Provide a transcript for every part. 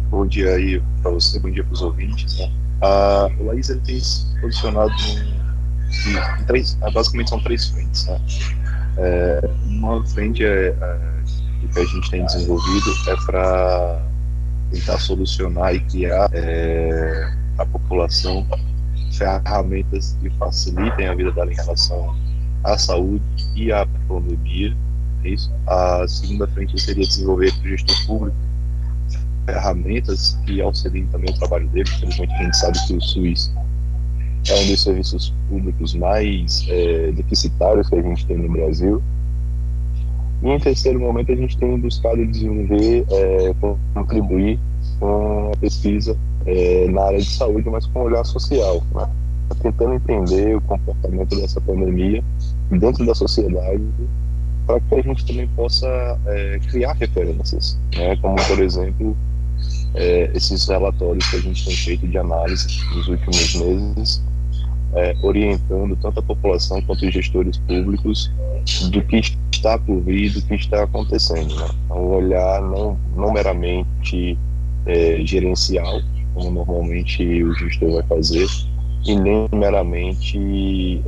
Bom dia aí para você, bom dia para os ouvintes, né? O Laís ele tem se posicionado em três, basicamente são três frentes, né? Uma frente o que a gente tem desenvolvido é para tentar solucionar e criar a população ferramentas que facilitem a vida dela em relação à saúde e à pandemia. É isso. A segunda frente seria desenvolver para o gestor público ferramentas que auxiliem também o trabalho dele. Infelizmente, a gente sabe que o SUS é um dos serviços públicos mais deficitários que a gente tem no Brasil. E em terceiro momento, a gente tem buscado desenvolver, contribuir com a pesquisa na área de saúde, mas com um olhar social, né? Tentando entender o comportamento dessa pandemia dentro da sociedade, para que a gente também possa criar referências, né? Como, por exemplo, esses relatórios que a gente tem feito de análise nos últimos meses, orientando tanto a população quanto os gestores públicos do que está por vir, do que está acontecendo, né? Um olhar não meramente gerencial, como normalmente o gestor vai fazer, e nem meramente,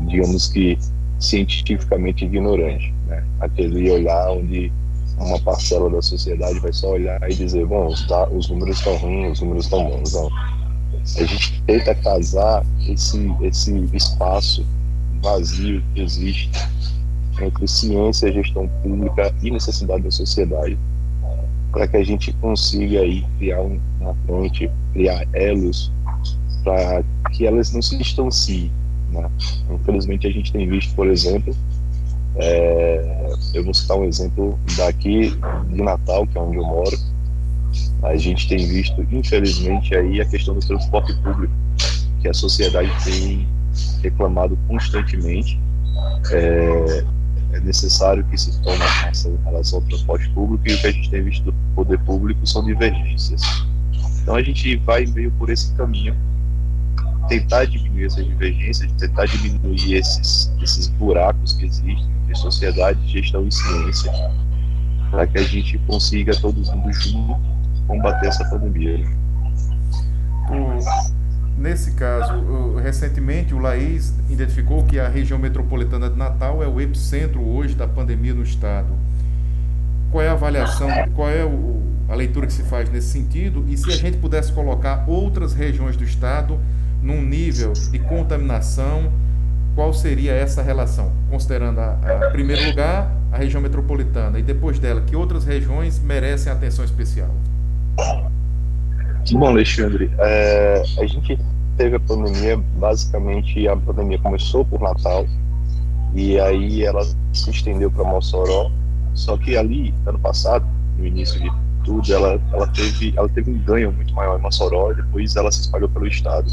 digamos que, cientificamente ignorante, né? Aquele olhar onde uma parcela da sociedade vai só olhar e dizer, bom, os números estão ruins, os números estão bons. Não. A gente tenta casar esse espaço vazio que existe entre ciência, gestão pública e necessidade da sociedade, para que a gente consiga aí criar uma ponte, criar elos, para que elas não se distanciem, né? Infelizmente, a gente tem visto, por exemplo, eu vou citar um exemplo daqui de Natal, que é onde eu moro. A gente tem visto, infelizmente, aí a questão do transporte público, que a sociedade tem reclamado constantemente. É necessário que se tome ação em relação ao transporte público, e o que a gente tem visto do poder público são divergências. Então a gente vai meio por esse caminho, tentar diminuir essas divergências, tentar diminuir esses buracos que existem entre sociedade, gestão e ciência, para que a gente consiga, todos mundo junto, combater essa pandemia. Nesse caso, recentemente o Laís identificou que a região metropolitana de Natal é o epicentro hoje da pandemia no estado. Qual é a avaliação, qual é a leitura que se faz nesse sentido, e se a gente pudesse colocar outras regiões do estado num nível de contaminação, qual seria essa relação? Considerando, em primeiro lugar, a região metropolitana, e depois dela, que outras regiões merecem atenção especial? Bom, Alexandre, a gente teve a pandemia, basicamente a pandemia começou por Natal, e aí ela se estendeu para Mossoró, só que ali, ano passado, no início de tudo, ela teve um ganho muito maior em Mossoró, e depois ela se espalhou pelo estado.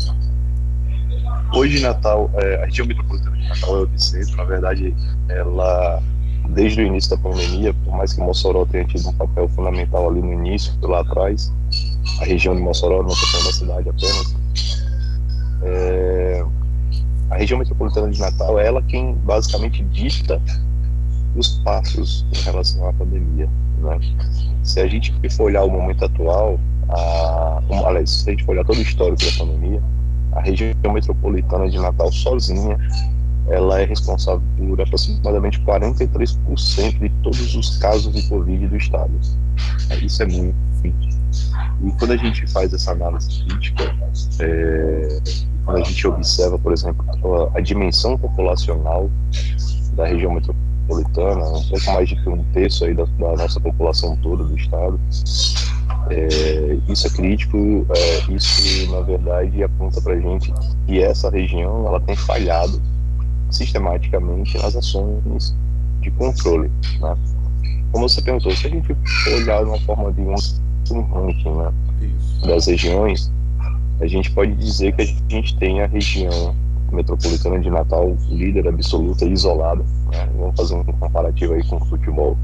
Hoje, Natal, a região metropolitana de Natal é o epicentro. Na verdade, ela, desde o início da pandemia, por mais que Mossoró tenha tido um papel fundamental ali no início, lá atrás, a região de Mossoró, não estou falando da cidade apenas, a região metropolitana de Natal é ela quem basicamente dita os passos em relação à pandemia, né? Se a gente for olhar o momento atual, aliás, se a gente for olhar todo o histórico da pandemia, a região metropolitana de Natal sozinha, ela é responsável por aproximadamente 43% de todos os casos de Covid do estado. Isso é muito. E quando a gente faz essa análise crítica, quando a gente observa, por exemplo, a dimensão populacional da região metropolitana, um pouco mais de um terço aí da nossa população toda do estado, isso é crítico. Isso, na verdade, aponta para a gente que essa região ela tem falhado sistematicamente nas ações de controle, né? Como você perguntou, se a gente for olhar de uma forma de um ranking, né, das regiões, a gente pode dizer que a gente tem a região metropolitana de Natal líder absoluta e isolada, né? Vamos fazer um comparativo aí com o futebol.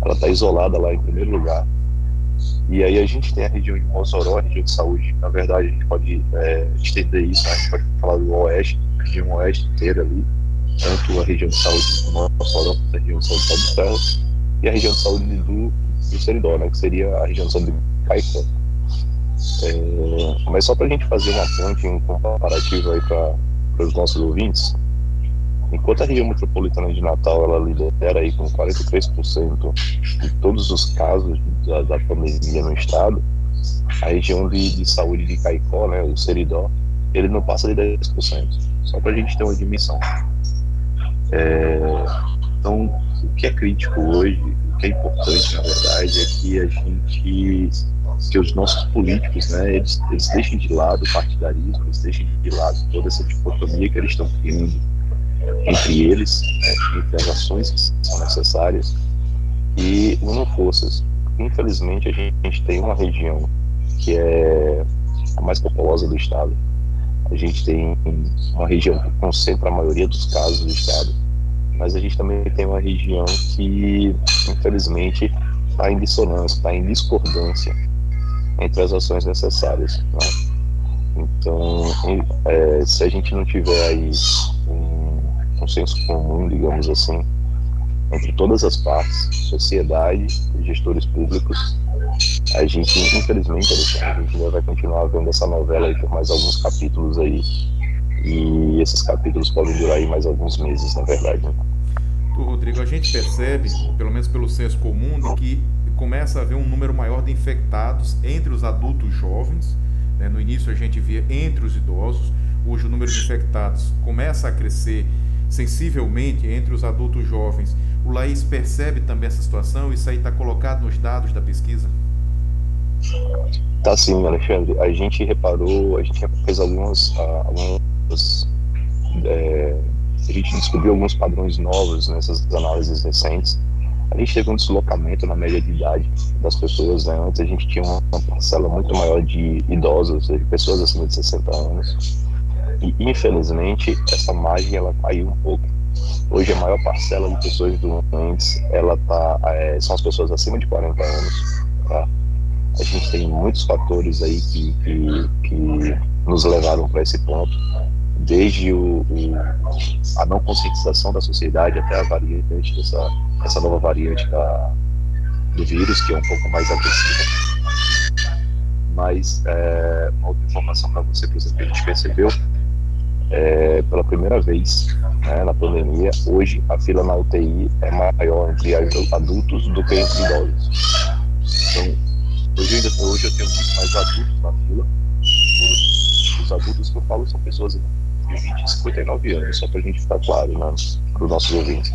Ela está isolada lá em primeiro lugar. E aí a gente tem a região de Mossoró, a região de saúde. Na verdade, a gente pode estender isso, né? A gente pode falar do oeste, a região oeste inteira ali, tanto a região de saúde de Mossoró quanto a região de saúde de Cabo Ferro, e a região de saúde do Seridó, né, que seria a região de Caicó. Mas só para a gente fazer uma ponte, um comparativo aí para os nossos ouvintes, enquanto a região metropolitana de Natal ela lidera aí com 43% de todos os casos da pandemia no estado, a região de saúde de Caicó, né, o Seridó, ele não passa de 10%, só para a gente ter uma dimensão. Então, o que é crítico hoje, o que é importante, na verdade, é que os nossos políticos, né, eles deixem de lado o partidarismo, eles deixem de lado toda essa dicotomia que eles estão criando entre eles, né, entre as ações que são necessárias, e unam forças. Infelizmente, a gente tem uma região que é a mais populosa do estado. A gente tem uma região que concentra a maioria dos casos do estado, mas a gente também tem uma região que, infelizmente, está em dissonância, está em discordância entre as ações necessárias, né? Então, se a gente não tiver aí um senso comum, digamos assim, entre todas as partes, sociedade e gestores públicos, a gente, infelizmente, Alexandre, a gente ainda vai continuar vendo essa novela aí por mais alguns capítulos aí, e esses capítulos podem durar aí mais alguns meses, na verdade, né? Rodrigo, a gente percebe, pelo menos pelo senso comum, de que começa a haver um número maior de infectados entre os adultos jovens, né? No início a gente via entre os idosos, hoje o número de infectados começa a crescer sensivelmente entre os adultos jovens. O Laís percebe também essa situação? Isso aí está colocado nos dados da pesquisa? Tá sim, Alexandre. A gente reparou, a gente fez algumas a gente descobriu alguns padrões novos nessas análises recentes. A gente teve um deslocamento na média de idade das pessoas, né? Antes a gente tinha uma parcela muito maior de idosos, ou seja, pessoas acima de 60 anos. E, infelizmente, essa margem ela caiu um pouco. Hoje a maior parcela de pessoas doentes são as pessoas acima de 40 anos. Tá? A gente tem muitos fatores aí que nos levaram para esse ponto, desde a não conscientização da sociedade até a variante essa nova variante do vírus, que é um pouco mais agressiva. Mas uma outra informação para você, por exemplo, que a gente percebeu, pela primeira vez, né, na pandemia, hoje a fila na UTI é maior entre adultos do que entre idosos. Então, hoje eu tenho muito mais adultos na fila. Os adultos que eu falo são pessoas de 20 e 59 anos, só para a gente ficar claro, né, para os nossos ouvintes.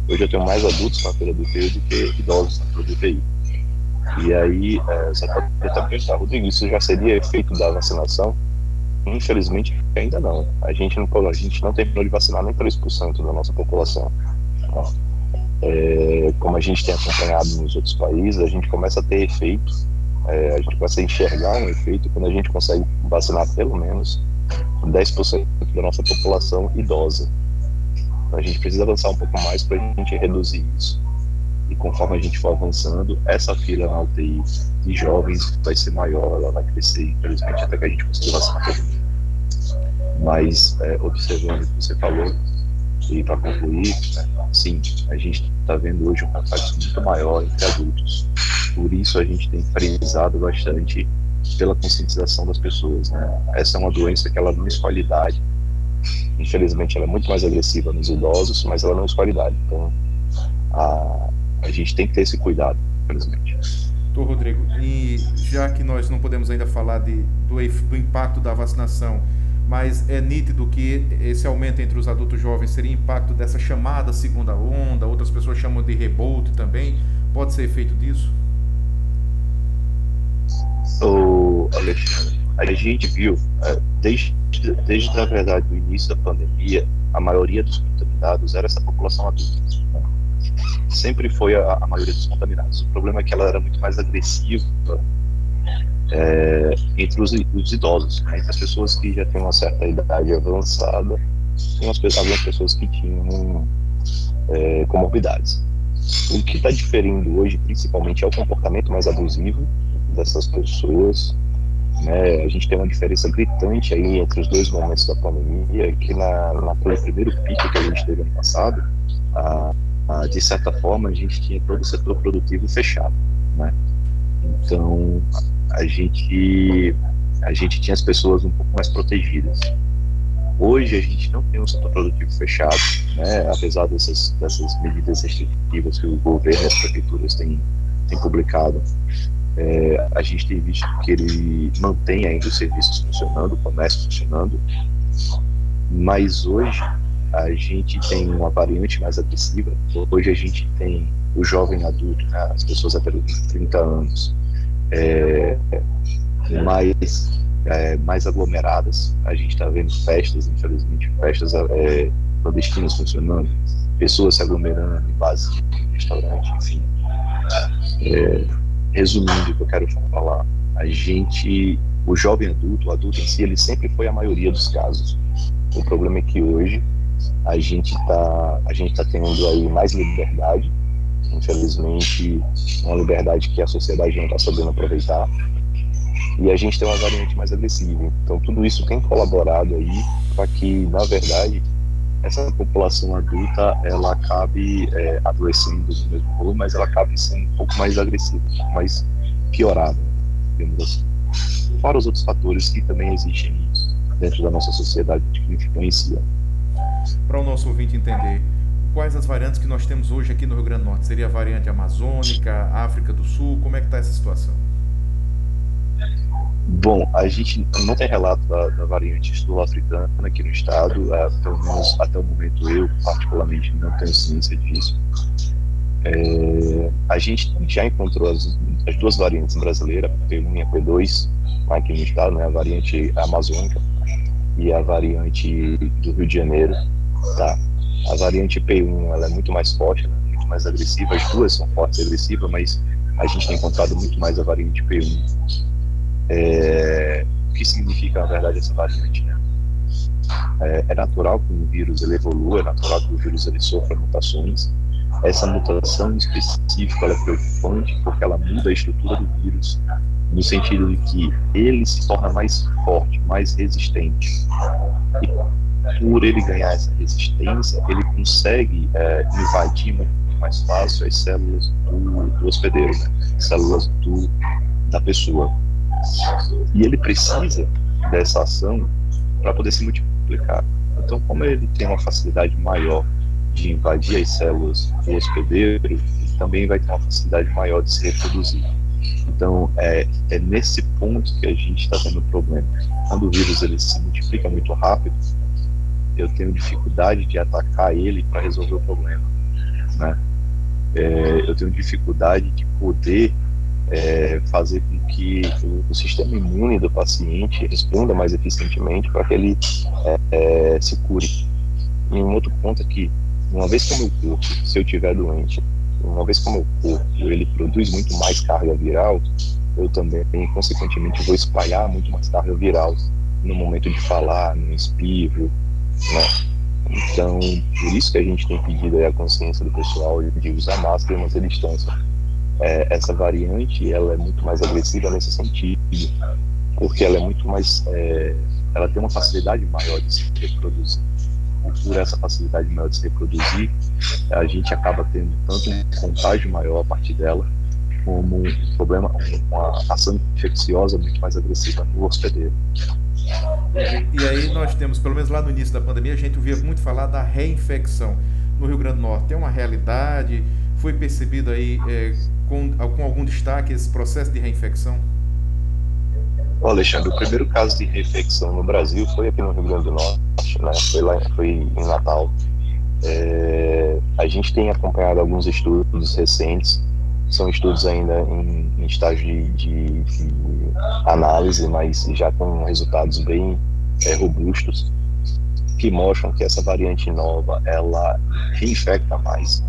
Hoje eu tenho mais adultos na fila do UTI do que idosos na fila do UTI. E aí, você pode tentar pensar, Rodrigo, isso já seria efeito da vacinação? Infelizmente, ainda não. A gente não terminou de vacinar nem 3% da nossa população. Como a gente tem acompanhado nos outros países, a gente começa a ter efeito, a gente começa a enxergar um efeito quando a gente consegue vacinar pelo menos 10% da nossa população idosa. Então a gente precisa avançar um pouco mais para a gente reduzir isso. E conforme a gente for avançando, essa fila na UTI de jovens vai ser maior, ela vai crescer, infelizmente, até que a gente consiga vacinar todo mundo. Mas, observando o que você falou, e para concluir, sim, a gente está vendo hoje um contato muito maior entre adultos. Por isso a gente tem frisado bastante pela conscientização das pessoas, né? Essa é uma doença que ela não escolhe idade. Infelizmente, ela é muito mais agressiva nos idosos, mas ela não escolhe idade. Então, a gente tem que ter esse cuidado, infelizmente. Doutor Rodrigo, e já que nós não podemos ainda falar do impacto da vacinação, mas é nítido que esse aumento entre os adultos jovens seria impacto dessa chamada segunda onda, outras pessoas chamam de reboot também, pode ser efeito disso? Alexandre, a gente viu, desde na verdade, o início da pandemia, a maioria dos contaminados era essa população adulta. Sempre foi a maioria dos contaminados. O problema é que ela era muito mais agressiva entre os idosos, né? Entre as pessoas que já têm uma certa idade avançada e algumas pessoas que tinham comorbidades. O que está diferindo hoje, principalmente, é o comportamento mais abusivo dessas pessoas, né? A gente tem uma diferença gritante aí entre os dois momentos da pandemia, que naquele primeiro pico que a gente teve ano passado, de certa forma, a gente tinha todo o setor produtivo fechado. né? Então, a gente, a gente tinha as pessoas um pouco mais protegidas. Hoje a gente não tem um setor produtivo fechado, né? Apesar dessas medidas restritivas que o governo e as prefeituras têm publicado. A gente tem visto que ele mantém ainda os serviços funcionando, o comércio funcionando, mas hoje a gente tem uma variante mais agressiva. Hoje a gente tem o jovem adulto, né? As pessoas até 30 anos, mais aglomeradas. A gente está vendo festas, infelizmente, festas clandestinas funcionando, pessoas se aglomerando em bares, em restaurante, enfim. Resumindo o que eu quero falar, o jovem adulto, o adulto em si, ele sempre foi a maioria dos casos. O problema é que hoje a gente tá tendo aí mais liberdade, infelizmente, uma liberdade que a sociedade não está sabendo aproveitar, e a gente tem uma variante mais agressiva. Então tudo isso tem colaborado aí para que, na verdade, essa população adulta, ela acabe adoecendo do mesmo modo, mas ela acabe sendo um pouco mais agressiva, um pouco mais piorada, digamos assim. Fora os outros fatores que também existem dentro da nossa sociedade que influenciam. Para o nosso ouvinte entender, quais as variantes que nós temos hoje aqui no Rio Grande do Norte? Seria a variante amazônica, África do Sul? Como é que está essa situação? Bom, a gente não tem relato da variante sul-africana aqui no estado, pelo menos até o momento eu, particularmente, não tenho ciência disso. A gente já encontrou as duas variantes brasileiras, a P1 e a P2, aqui no estado, né, a variante amazônica e a variante do Rio de Janeiro. Tá? A variante P1 ela é muito mais forte, né, muito mais agressiva, as duas são fortes e agressivas, mas a gente tem encontrado muito mais a variante P1. O que significa, na verdade, essa variante, né? É natural que um vírus ele evolua, é natural que o vírus ele sofra mutações. Essa mutação específica ela é preocupante porque ela muda a estrutura do vírus, no sentido de que ele se torna mais forte, mais resistente. E por ele ganhar essa resistência, ele consegue invadir muito mais fácil as células do hospedeiro, né? Células da pessoa. E ele precisa dessa ação para poder se multiplicar. Então, como ele tem uma facilidade maior de invadir as células do hospedeiro, ele também vai ter uma facilidade maior de se reproduzir. Então, é nesse ponto que a gente está tendo problema. Quando o vírus ele se multiplica muito rápido, eu tenho dificuldade de atacar ele para resolver o problema, né? Eu tenho dificuldade de poder fazer com que o sistema imune do paciente responda mais eficientemente para que ele se cure. E um outro ponto é que, uma vez que o meu corpo, se eu estiver doente, uma vez que o meu corpo ele produz muito mais carga viral, eu também, consequentemente, vou espalhar muito mais carga viral no momento de falar, no espirro, né? Então, por isso que a gente tem pedido a consciência do pessoal de usar máscara e manter distância. Essa variante ela é muito mais agressiva nesse sentido, porque ela é muito mais, ela tem uma facilidade maior de se reproduzir. E por essa facilidade maior de se reproduzir, a gente acaba tendo tanto um contágio maior a partir dela, como um problema, uma ação infecciosa muito mais agressiva no hospedeiro. E aí nós temos, pelo menos lá no início da pandemia, a gente ouvia muito falar da reinfecção no Rio Grande do Norte. Tem uma realidade? Foi percebido aí com algum destaque esse processo de reinfecção? Alexandre, o primeiro caso de reinfecção no Brasil foi aqui no Rio Grande do Norte, né? Foi em Natal. A gente tem acompanhado alguns estudos recentes, são estudos ainda em estágio de análise, mas já com resultados bem robustos, que mostram que essa variante nova, ela reinfecta mais.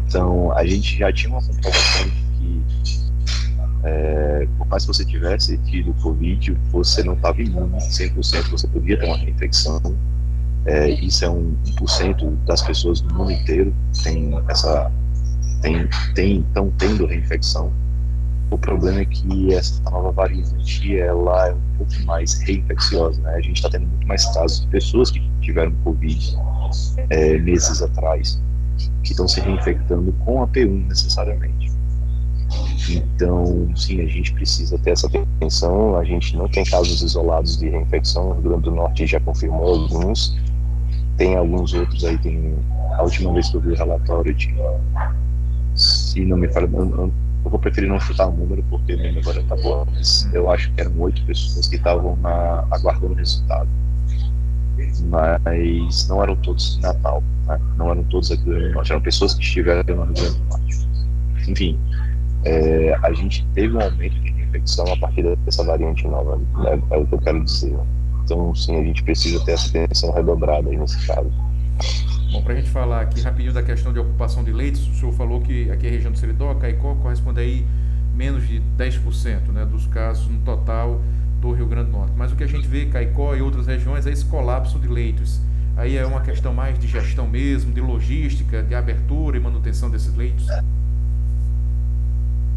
Então, a gente já tinha uma comprovação de que, por mais que você tivesse tido Covid, você não estava imune 100%, você podia ter uma reinfecção. Isso é 1% das pessoas do mundo inteiro estão tendo reinfecção. O problema é que essa nova variante ela é um pouco mais reinfecciosa, né? A gente está tendo muito mais casos de pessoas que tiveram Covid meses atrás, que estão se reinfectando com a P1 necessariamente. Então, sim, a gente precisa ter essa atenção. A gente não tem casos isolados de reinfecção. O Rio Grande do Norte já confirmou alguns. Tem alguns outros aí. A última vez que eu vi o relatório, se não me falha, eu vou preferir não chutar o número porque minha memória está boa, mas eu acho que eram 8 pessoas que estavam aguardando o resultado. Mas não eram todos de Natal, né? Não eram todos aqui no Rio Grande do Norte, eram pessoas que estiveram no Rio Grande do Norte. Enfim, a gente teve um aumento de infecção a partir dessa variante nova, né? É o que eu quero dizer. Então, sim, a gente precisa ter essa atenção redobrada aí nesse caso. Bom, para a gente falar aqui rapidinho da questão de ocupação de leitos, o senhor falou que aqui a região do Seridó, Caicó, corresponde aí menos de 10%, né, dos casos no total do Rio Grande do Norte. Mas o que a gente vê em Caicó e outras regiões é esse colapso de leitos. Aí é uma questão mais de gestão mesmo, de logística, de abertura e manutenção desses leitos?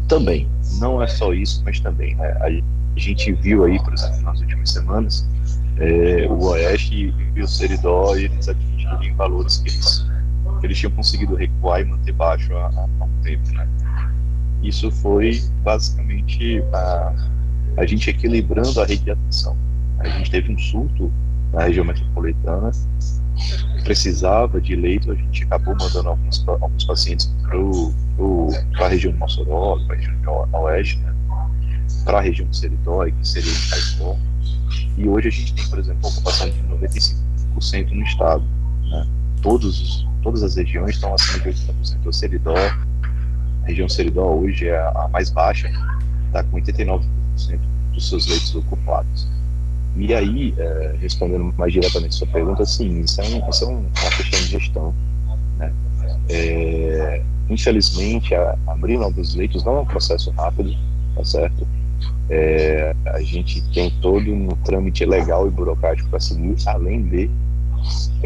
Também, não é só isso, mas também, né? A gente viu aí, por exemplo, nas últimas semanas, o Oeste e o Seridó, eles atingiram em valores que eles tinham conseguido recuar e manter baixo há um tempo, né? Isso foi basicamente a gente equilibrando a rede de atenção. A gente teve um surto na região metropolitana, precisava de leito, a gente acabou mandando alguns pacientes para a região de Mossoró, para a região do Oeste, né? Para a região de Seridó, que seria em Caicó. E hoje a gente tem, por exemplo, uma ocupação de 95% no estado, né? Todas as regiões estão acima de 80%. O Seridó, a região Seridó hoje é a mais baixa, está com 89% dos seus leitos ocupados. E aí, respondendo mais diretamente a sua pergunta, sim, isso é uma questão de gestão, né? Infelizmente, abrir novos leitos não é um processo rápido, tá certo? A gente tem todo um trâmite legal e burocrático para seguir, além de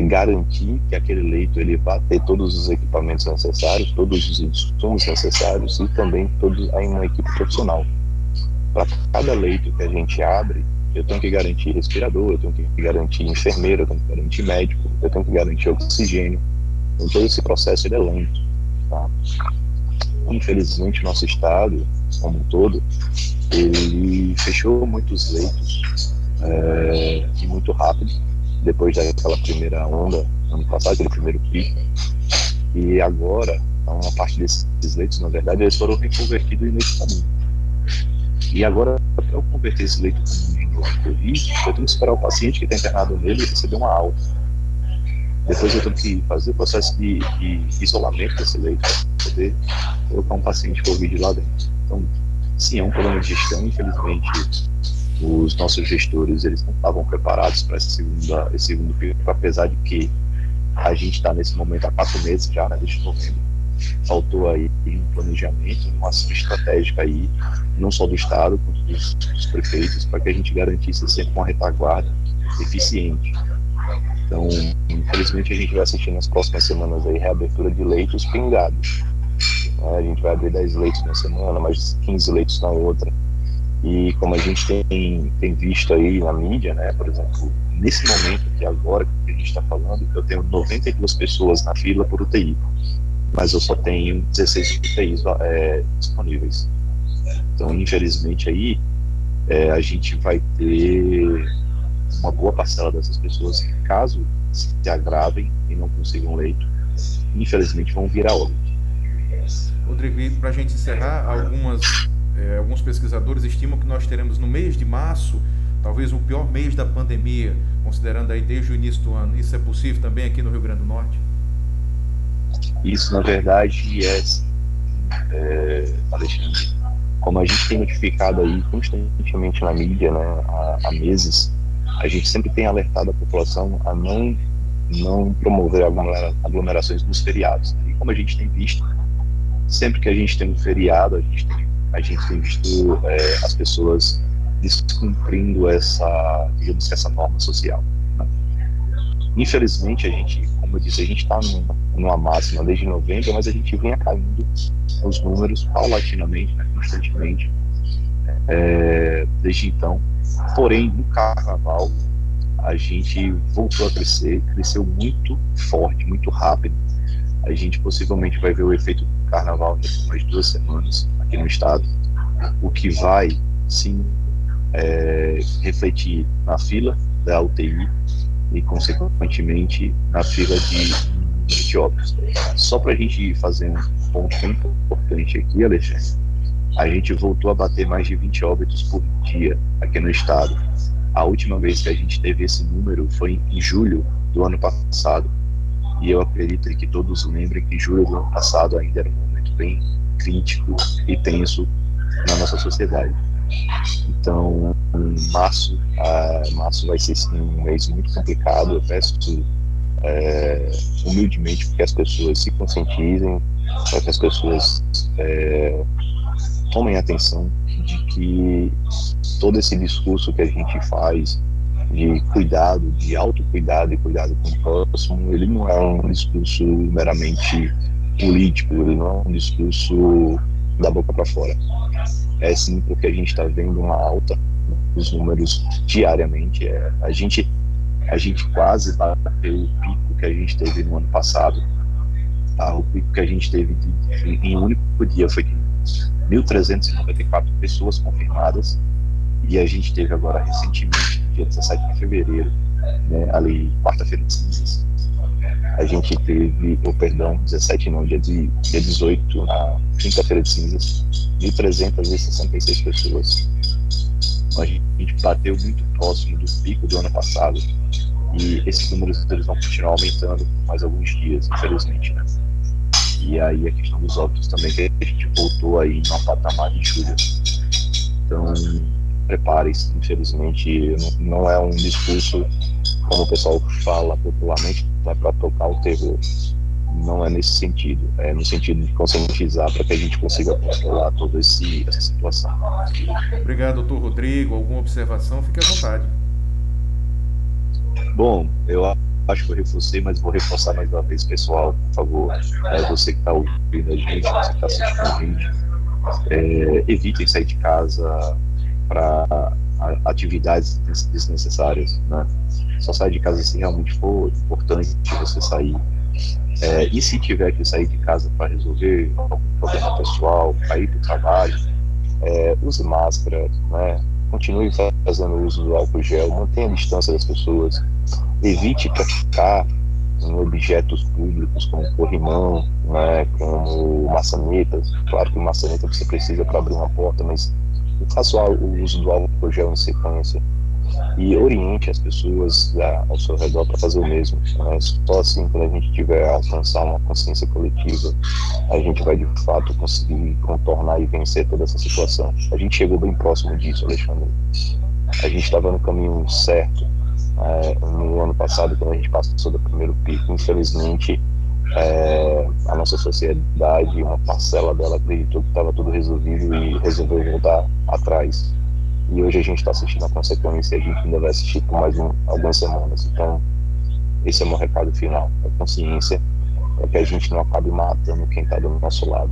garantir que aquele leito ele vai ter todos os equipamentos necessários, todos os insumos necessários e também aí uma equipe profissional. Para cada leito que a gente abre, eu tenho que garantir respirador, eu tenho que garantir enfermeiro, eu tenho que garantir médico, eu tenho que garantir oxigênio. Então todo esse processo ele é lento, tá? Infelizmente, nosso estado, como um todo, ele fechou muitos leitos e muito rápido, depois daquela primeira onda, ano passado, aquele primeiro pico. E agora, uma parte desses leitos, na verdade, eles foram reconvertidos em leitos comuns. E agora, para eu converter esse leito comum em leito Covid, eu tenho que esperar o paciente que está internado nele receber uma alta. Depois eu tenho que fazer o processo de isolamento desse leito para poder colocar um paciente Covid lá dentro. Então, sim, é um problema de gestão. Infelizmente, os nossos gestores eles não estavam preparados para esse segundo pico, apesar de que a gente está nesse momento há 4 meses já, né, desde novembro. Faltou aí um planejamento, uma ação estratégica aí, não só do Estado, quanto dos prefeitos, para que a gente garantisse sempre uma retaguarda eficiente. Então, infelizmente, a gente vai assistir nas próximas semanas aí reabertura de leitos pingados. A gente vai abrir 10 leitos na semana, mais 15 leitos na outra. E como a gente tem visto aí na mídia, né, por exemplo, nesse momento aqui agora que a gente está falando, eu tenho 92 pessoas na fila por UTI, mas eu só tenho 16 UTIs disponíveis. Então, infelizmente, aí a gente vai ter uma boa parcela dessas pessoas que, caso se agravem e não consigam leito, infelizmente vão vir a óbito. Rodrigo, para a gente encerrar, alguns pesquisadores estimam que nós teremos no mês de março, talvez o pior mês da pandemia, considerando aí desde o início do ano. Isso é possível também aqui no Rio Grande do Norte? Isso, na verdade, Alexandre, como a gente tem notificado aí constantemente na mídia, né, há meses, a gente sempre tem alertado a população a não promover aglomerações nos feriados. E como a gente tem visto, sempre que a gente tem um feriado, a gente tem visto as pessoas descumprindo essa norma social, né? Infelizmente, a gente, como eu disse, a gente está numa máxima desde novembro, mas a gente vinha caindo os números paulatinamente, né, constantemente, desde então. Porém, no carnaval, a gente voltou a cresceu muito forte, muito rápido. A gente possivelmente vai ver o efeito carnaval ainda por mais 2 semanas aqui no estado, o que vai, sim, refletir na fila da UTI e, consequentemente, na fila de óbitos. Só para a gente fazer um ponto bem importante aqui, Alexandre, a gente voltou a bater mais de 20 óbitos por dia aqui no estado. A última vez que a gente teve esse número foi em julho do ano passado. E eu acredito que todos lembrem que julho do ano passado ainda era um momento bem crítico e tenso na nossa sociedade. Então, março vai ser sim um mês muito complicado. Eu peço humildemente para que as pessoas se conscientizem, para que as pessoas tomem atenção de que todo esse discurso que a gente faz de cuidado, de autocuidado e cuidado com o próximo, ele não é um discurso meramente político, ele não é um discurso da boca para fora. É sim porque a gente está vendo uma alta nos números diariamente. A gente quase bateu o pico que a gente teve no ano passado. O pico que a gente teve em um único dia foi de 1.394 pessoas confirmadas, e a gente teve agora recentemente, dia 17 de fevereiro, né, ali quarta-feira de cinzas, a gente teve, dia 18, na quinta-feira de cinzas, 1.366 pessoas. A gente bateu muito próximo do pico do ano passado, e esses números eles vão continuar aumentando por mais alguns dias, infelizmente, né? E aí a questão dos óbitos também, que a gente voltou aí num patamar de julho. Então, preparem-se, infelizmente, não é um discurso, como o pessoal fala popularmente, não é para tocar o terror. Não é nesse sentido, é no sentido de conscientizar para que a gente consiga controlar toda essa situação. Obrigado, doutor Rodrigo. Alguma observação? Fique à vontade. Bom, eu acho que eu reforcei, mas vou reforçar mais uma vez, pessoal, por favor, você que está ouvindo a gente, você que está assistindo a gente, evitem sair de casa para atividades desnecessárias, né? Só sai de casa se realmente for importante você sair. E se tiver que sair de casa para resolver algum problema pessoal, para ir para o trabalho, use máscara, né? Continue fazendo uso do álcool gel, mantenha a distância das pessoas, evite praticar em objetos públicos como corrimão, né, como maçanetas. Claro que maçaneta você precisa para abrir uma porta, mas faça o uso do álcool gel em sequência e oriente as pessoas ao seu redor para fazer o mesmo, né? Só assim, quando a gente tiver alcançar uma consciência coletiva, a gente vai de fato conseguir contornar e vencer toda essa situação. A gente chegou bem próximo disso, Alexandre. A gente estava no caminho certo no ano passado, quando a gente passou do primeiro pico. Infelizmente, a nossa sociedade, uma parcela dela acreditou que estava tudo resolvido e resolveu voltar atrás. E hoje a gente está assistindo a consequência e a gente ainda vai assistir por mais algumas semanas. Então, esse é o meu recado final. A consciência é que a gente não acabe matando quem está do nosso lado.